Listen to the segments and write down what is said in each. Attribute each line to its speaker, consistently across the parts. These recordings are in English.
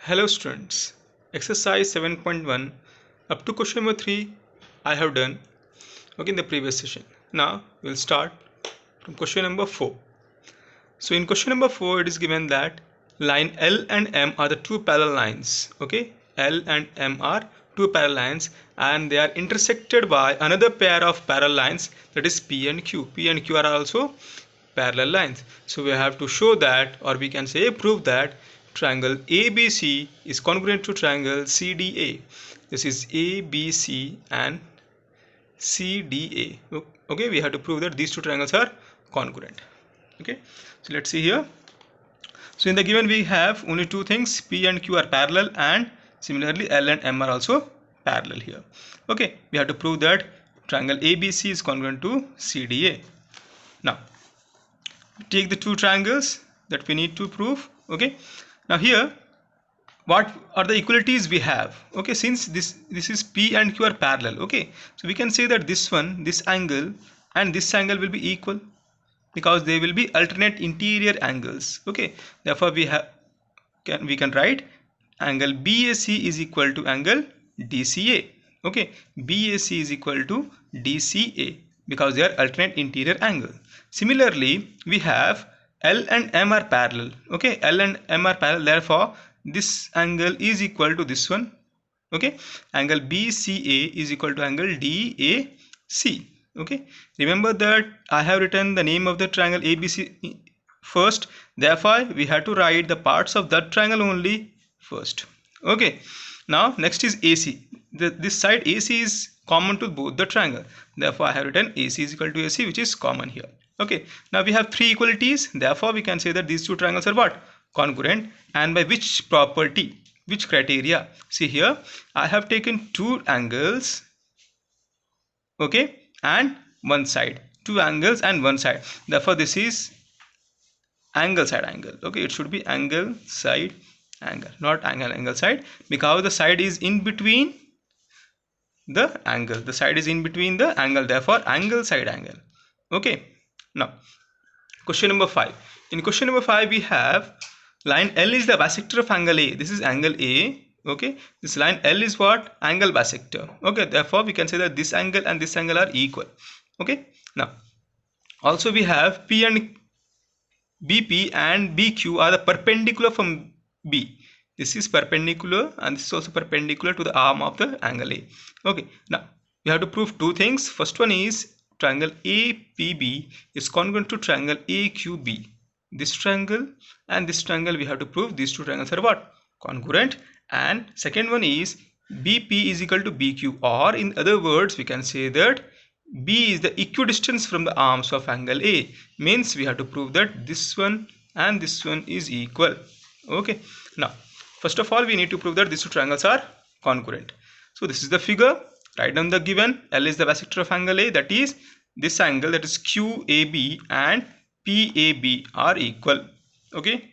Speaker 1: Hello students, exercise 7.1 up to question number 3 I have done in the previous session. Now we'll start from question number 4. So in question number 4 it is given that line L and M are the two parallel lines. L and M are two parallel lines and they are intersected by another pair of parallel lines, that is P and Q. P and Q are also parallel lines. So we have to show that, or we can say prove that triangle ABC is congruent to triangle CDA. This is ABC and CDA. Okay, we have to prove that these two triangles are congruent. Okay, so let's see here. So in the given we have only two things, P and Q are parallel and similarly L and M are also parallel here. Okay, we have to prove that triangle ABC is congruent to CDA. Now take the two triangles that we need to prove. Okay, now here what are the equalities we have? Okay, since this is P and Q are parallel, okay, so we can say that this angle and this angle will be equal because they will be alternate interior angles. Okay, therefore we can write angle BAC is equal to angle DCA. Okay, BAC is equal to DCA because they are alternate interior angle. Similarly, we have L and M are parallel. Okay, L and M are parallel, therefore this angle is equal to this one. Okay, angle BCA is equal to angle DAC. Okay, remember that I have written the name of the triangle ABC first, therefore we have to write the parts of that triangle only first. Okay, now next is AC. This side AC is common to both the triangle, therefore I have written AC is equal to AC, which is common here. Okay, now we have three equalities, therefore we can say that these two triangles are what? Congruent. And by which property, which criteria? See here, I have taken two angles, okay, and one side, two angles and one side, therefore this is angle side angle. Okay, it should be angle side angle, not angle side, because the side is in between the angle, the side is in between the angle, therefore angle side angle. Okay, now question number 5. In question number 5 we have line L is the bisector of angle A. This is angle A. Okay, this line L is what? Angle bisector. Okay, therefore we can say that this angle and this angle are equal. Okay, now also we have P and BP and BQ are the perpendicular from B. This is perpendicular and this is also perpendicular to the arm of the angle A. Okay, now we have to prove two things. First one is triangle APB is congruent to triangle AQB. This triangle and this triangle, we have to prove these two triangles are what? Congruent. And second one is BP is equal to BQ, or in other words we can say that B is the equidistance from the arms of angle A. Means we have to prove that this one and this one is equal. Okay, now first of all we need to prove that these two triangles are congruent. So this is the figure. Write down the given. L is the bisector of angle A, that is this angle, that is QAB and PAB are equal. Okay,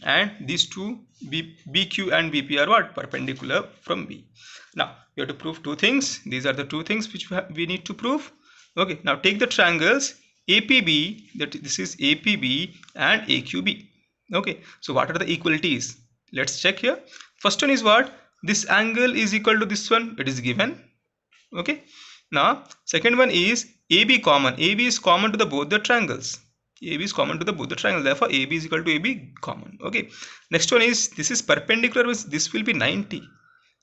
Speaker 1: and these two BQ and BP are what? Perpendicular from B. Now you have to prove two things. These are the two things which we need to prove. Okay, now take the triangles APB, that this is APB and AQB. Okay, so what are the equalities? Let's check here. First one is what? This angle is equal to this one, it is given. Okay, now second one is AB common. AB is common to the both the triangles. AB is common to the both the triangles, therefore AB is equal to AB common. Okay, next one is this is perpendicular, means this will be 90.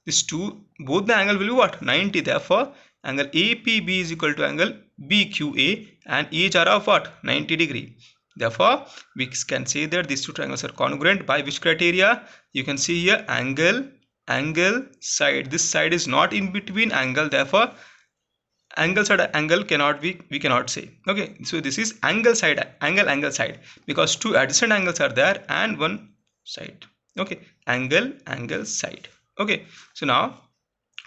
Speaker 1: This two, both the angle will be what? 90, therefore angle APB is equal to angle BQA and each are of what? 90 degree. Therefore we can say that these two triangles are congruent. By which criteria? You can see here angle side, this side is not in between angle, therefore angle side angle cannot be, we cannot say. Okay, so this is angle side angle side, because two adjacent angles are there and one side. Okay, angle side. Okay, so now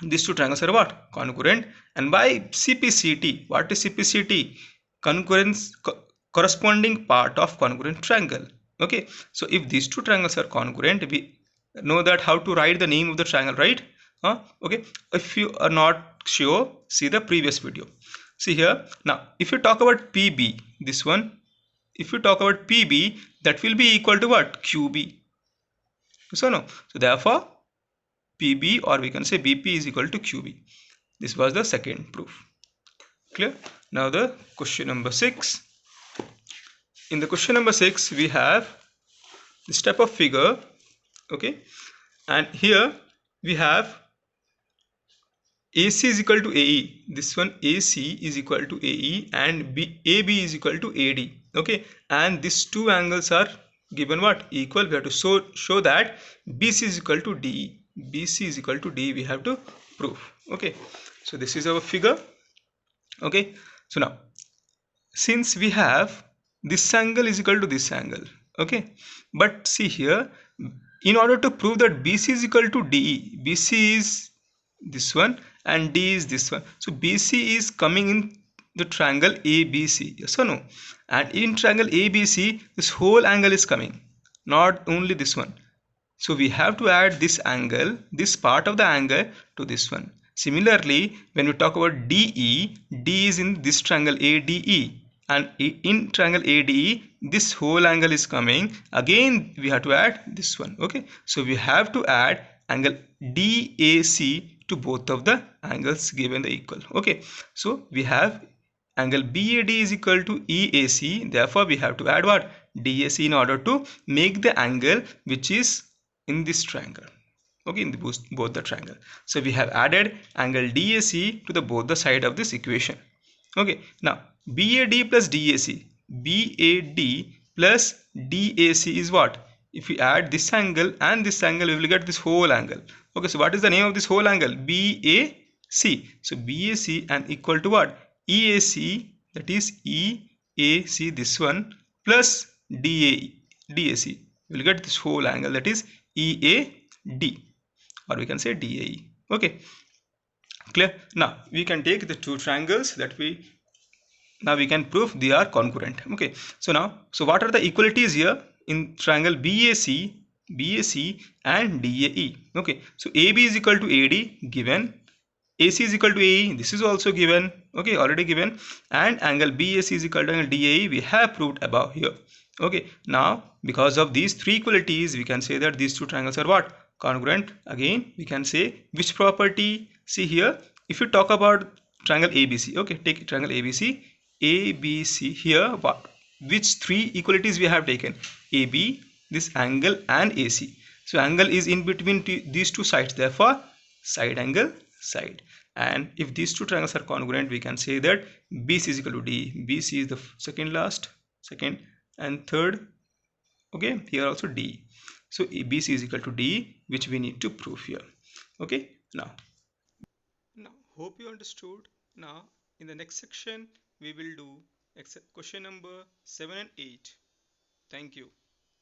Speaker 1: these two triangles are what? Congruent. And by CPCT, what is CPCT? Concurrence, corresponding part of congruent triangle. Okay, so if these two triangles are congruent, we know that how to write the name of the triangle, right? Okay, if you are not sure, see the previous video. See here, now if you talk about PB, this one, if you talk about PB, that will be equal to what? QB. So no. So therefore PB, or we can say BP, is equal to QB. This was the second proof. Clear? Now the question number 6. In the question number 6 we have this type of figure, okay, and here we have AC is equal to AE. This one AC is equal to AE and AB is equal to AD. Okay, and these two angles are given what? Equal. We have to show that BC is equal to DE. BC is equal to DE. We have to prove. Okay, so this is our figure. Okay, so now since we have this angle is equal to this angle, okay, but see here, in order to prove that BC is equal to DE, BC is this one and D is this one, so BC is coming in the triangle ABC, yes or no? And in triangle ABC this whole angle is coming, not only this one. So we have to add this angle, this part of the angle, to this one. Similarly, when we talk about DE, D is in this triangle ADE, and in triangle ADE, this whole angle is coming. Again, we have to add this one. Okay, so we have to add angle DAC to both of the angles given the equal. Okay, so we have angle BAD is equal to EAC. Therefore, we have to add what? DAC in order to make the angle which is in this triangle, okay, in both the triangle. So we have added angle DAC to the both the side of this equation. Okay, now BAD plus DAC, BAD plus DAC is what? If we add this angle and this angle, we will get this whole angle. Okay, so what is the name of this whole angle? BAC. So BAC and equal to what? EAC, that is EAC, this one, plus DAC. We will get this whole angle, that is EAD, or we can say DAE. Okay, clear? Now we can take the two triangles that now we can prove they are congruent. Okay, so now, so what are the equalities here in triangle BAC, and DAE? Okay, so AB is equal to AD, given. AC is equal to AE, this is also given. Okay, already given. And angle BAC is equal to angle DAE, we have proved above here. Okay, now because of these three equalities, we can say that these two triangles are what? Congruent. Again, we can say which property? See here, if you talk about triangle ABC, okay, take triangle ABC here, what? Which three equalities we have taken? AB, this angle, and AC. So angle is in between these two sides, therefore side angle, side. And if these two triangles are congruent, we can say that BC is equal to D. BC is the second and third. Okay, here also D. So BC is equal to D, which we need to prove here. Okay, now hope you understood. Now in the next section we will do question number 7 and 8. Thank you.